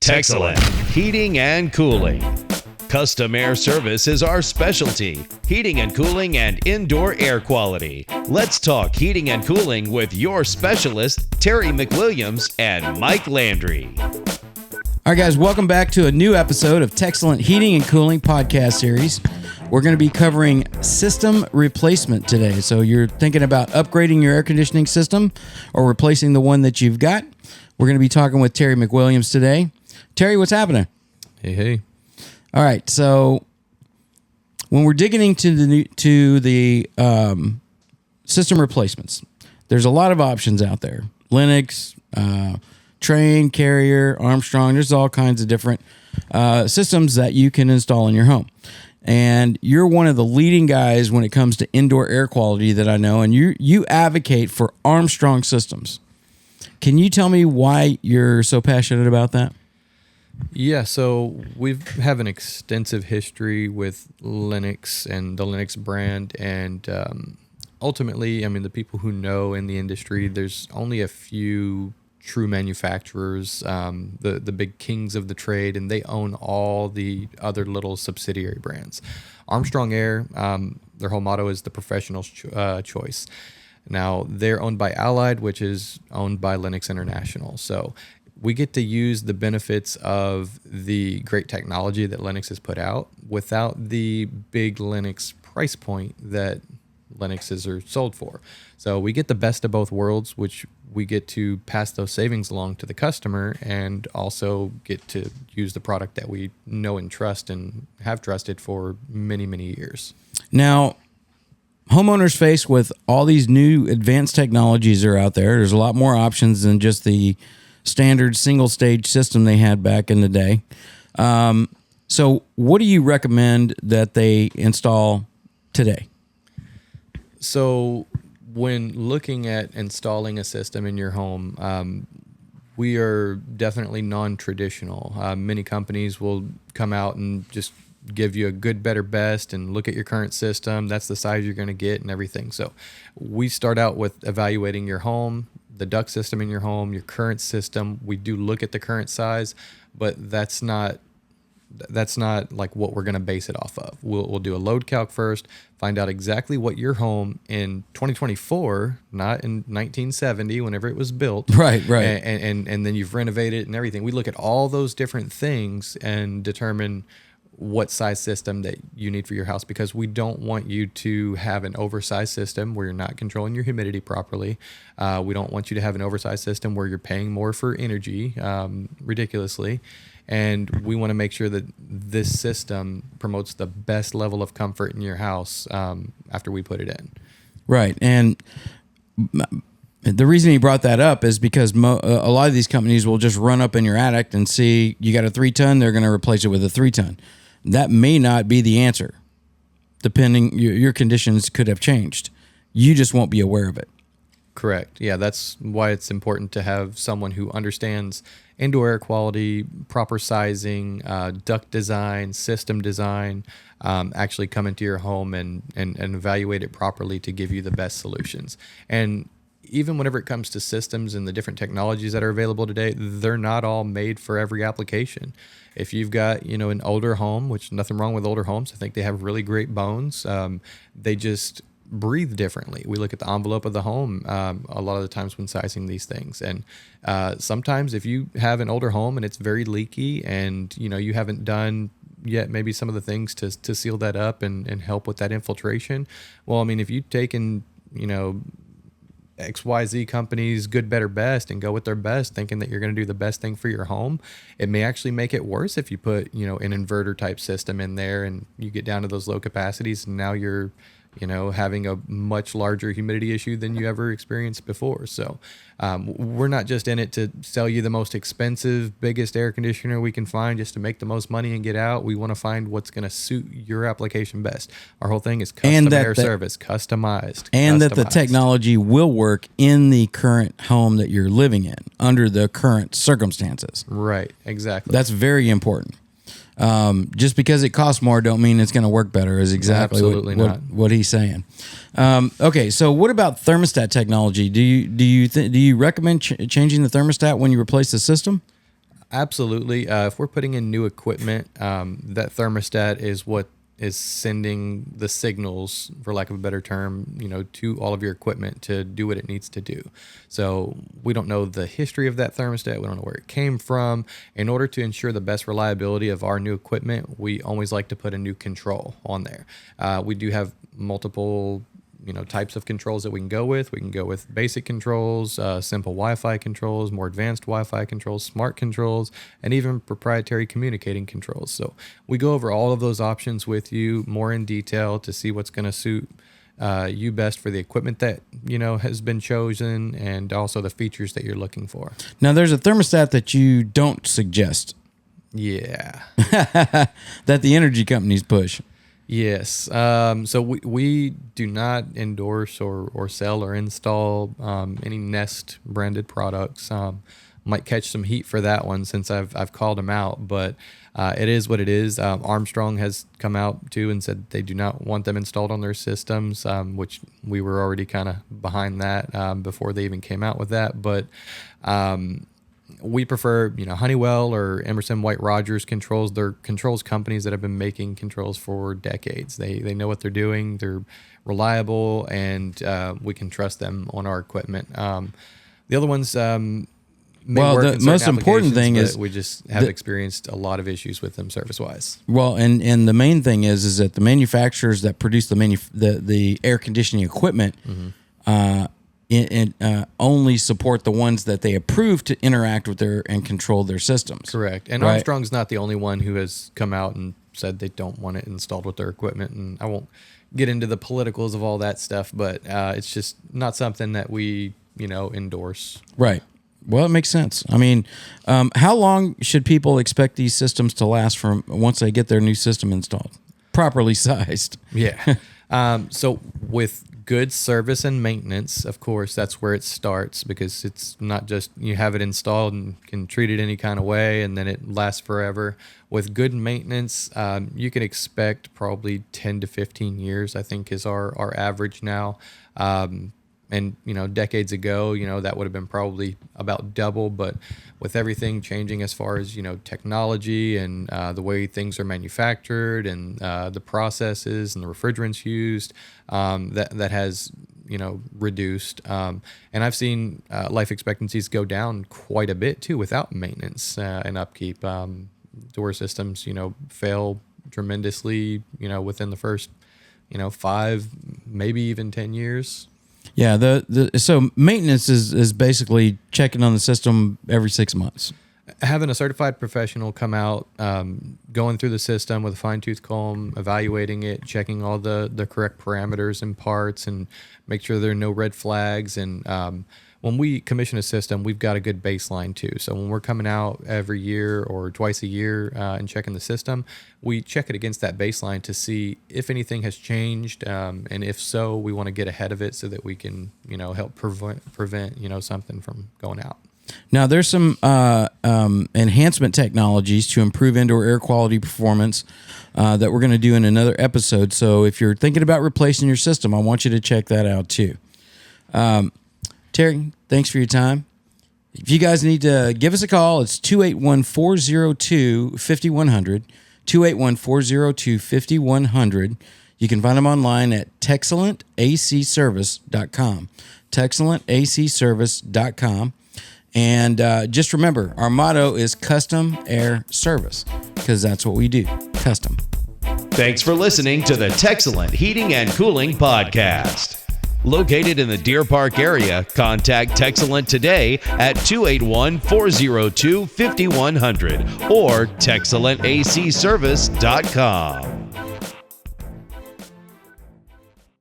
Texellent Heating and Cooling. Custom air service is our specialty. Heating and cooling and indoor air quality. Let's talk heating and cooling with your specialist, Terry McWilliams and Mike Landry. All right, guys, welcome back to a new episode of Texellent Heating and Cooling podcast series. We're going to be covering system replacement today. So you're thinking about upgrading your air conditioning system or replacing the one that you've got. We're going to be talking with Terry McWilliams today. Terry, what's happening? Hey. All right, so when we're digging into the system replacements, there's a lot of options out there. Lennox, Trane, Carrier, Armstrong. There's all kinds of different systems that you can install in your home. And you're one of the leading guys when it comes to indoor air quality that I know, and you advocate for Armstrong systems. Can you tell me why you're so passionate about that? Yeah, so we have an extensive history with Lennox and the Lennox brand, and ultimately, I mean, the people who know in the industry, there's only a few true manufacturers, the big kings of the trade, and they own all the other little subsidiary brands. Armstrong Air, their whole motto is the professional's choice. Now, they're owned by Allied, which is owned by Lennox International. So we get to use the benefits of the great technology that Lennox has put out without the big Lennox price point that Lennoxes are sold for. So we get the best of both worlds, which we get to pass those savings along to the customer and also get to use the product that we know and trust and have trusted for many, many years. Now, homeowners faced with all these new advanced technologies that are out there. There's a lot more options than just the standard single stage system they had back in the day. So what do you recommend that they install today? So when looking at installing a system in your home, we are definitely non-traditional. Many companies will come out and just give you a good, better, best and look at your current system. That's the size you're going to get and everything. So we start out with evaluating your home, the duct system in your home, your current system. We do look at the current size, but that's not like what we're going to base it off of. We'll do a load calc first, find out exactly what your home in 2024, not in 1970, whenever it was built. Right. And then you've renovated it and everything. We look at all those different things and determine what size system that you need for your house, because we don't want you to have an oversized system where you're not controlling your humidity properly. We don't want you to have an oversized system where you're paying more for energy ridiculously. And we want to make sure that this system promotes the best level of comfort in your house after we put it in. Right. And the reason he brought that up is because a lot of these companies will just run up in your attic and see you got a 3-ton, they're going to replace it with a 3-ton. That may not be the answer. Depending, your conditions could have changed. You just won't be aware of it. Correct. Yeah, that's why it's important to have someone who understands indoor air quality, proper sizing, duct design, system design, actually come into your home and evaluate it properly to give you the best solutions. And even whenever it comes to systems and the different technologies that are available today, they're not all made for every application. If you've got, an older home, which nothing wrong with older homes, I think they have really great bones. They just breathe differently. We look at the envelope of the home a lot of the times when sizing these things. And sometimes if you have an older home and it's very leaky and, you haven't done yet maybe some of the things to seal that up and help with that infiltration. Well, I mean, if you've taken, XYZ companies, good, better, best, and go with their best, thinking that you're going to do the best thing for your home, it may actually make it worse if you put, an inverter type system in there and you get down to those low capacities and now you're, having a much larger humidity issue than you ever experienced before. So we're not just in it to sell you the most expensive, biggest air conditioner we can find just to make the most money and get out. We want to find what's going to suit your application best. Our whole thing is custom air service, customized. And that the technology will work in the current home that you're living in under the current circumstances. Right, exactly. That's very important. Just because it costs more don't mean it's going to work better is exactly what he's saying. Okay, so what about thermostat technology? Do you recommend changing the thermostat when you replace the system? Absolutely. If we're putting in new equipment, that thermostat is what is sending the signals, for lack of a better term, to all of your equipment to do what it needs to do. So we don't know the history of that thermostat. We don't know where it came from. In order to ensure the best reliability of our new equipment, we always like to put a new control on there. We do have multiple types of controls that we can go with. We can go with basic controls, simple Wi-Fi controls, more advanced Wi-Fi controls, smart controls, and even proprietary communicating controls. So we go over all of those options with you more in detail to see what's going to suit you best for the equipment that has been chosen, and also the features that you're looking for. Now, there's a thermostat that you don't suggest. Yeah. That the energy companies push. Yes. So we do not endorse or sell or install any Nest branded products. Might catch some heat for that one since I've called them out, but it is what it is. Armstrong has come out too and said they do not want them installed on their systems, which we were already kind of behind that before they even came out with that. But we prefer, Honeywell or Emerson White Rogers controls. They're controls companies that have been making controls for decades. They know what they're doing. They're reliable, and we can trust them on our equipment. The other ones the most important thing is we just have experienced a lot of issues with them service-wise. Well, and the main thing is that the manufacturers that produce the air conditioning equipment only support the ones that they approve to interact with and control their systems. Correct. And right? Armstrong's not the only one who has come out and said they don't want it installed with their equipment. And I won't get into the politicals of all that stuff, but it's just not something that we, endorse. Right. Well, it makes sense. I mean, how long should people expect these systems to last from once they get their new system installed, properly sized? Yeah. So with good service and maintenance, of course, that's where it starts, because it's not just you have it installed and can treat it any kind of way and then it lasts forever. With good maintenance, you can expect probably 10 to 15 years, I think, is our average now. And, decades ago, that would have been probably about double. But with everything changing as far as, technology and the way things are manufactured and the processes and the refrigerants used, that has, reduced. And I've seen life expectancies go down quite a bit, too, without maintenance and upkeep. Door systems, fail tremendously, within the first, 5, maybe even 10 years. Yeah, so maintenance is basically checking on the system every 6 months. Having a certified professional come out, going through the system with a fine-tooth comb, evaluating it, checking all the correct parameters and parts, and make sure there are no red flags. And when we commission a system, we've got a good baseline too. So when we're coming out every year or twice a year and checking the system, we check it against that baseline to see if anything has changed, and if so, we want to get ahead of it so that we can, help prevent, something from going out. Now, there's some enhancement technologies to improve indoor air quality performance that we're going to do in another episode. So if you're thinking about replacing your system, I want you to check that out too. Terry, thanks for your time. If you guys need to give us a call, it's 281-402-5100, 281-402-5100. You can find them online at TexellentACService.com, TexellentACService.com. And just remember, our motto is custom air service, because that's what we do, custom. Thanks for listening to the Texellent Heating and Cooling Podcast. Located in the Deer Park area, contact Texellent today at 281-402-5100 or TexellentACService.com.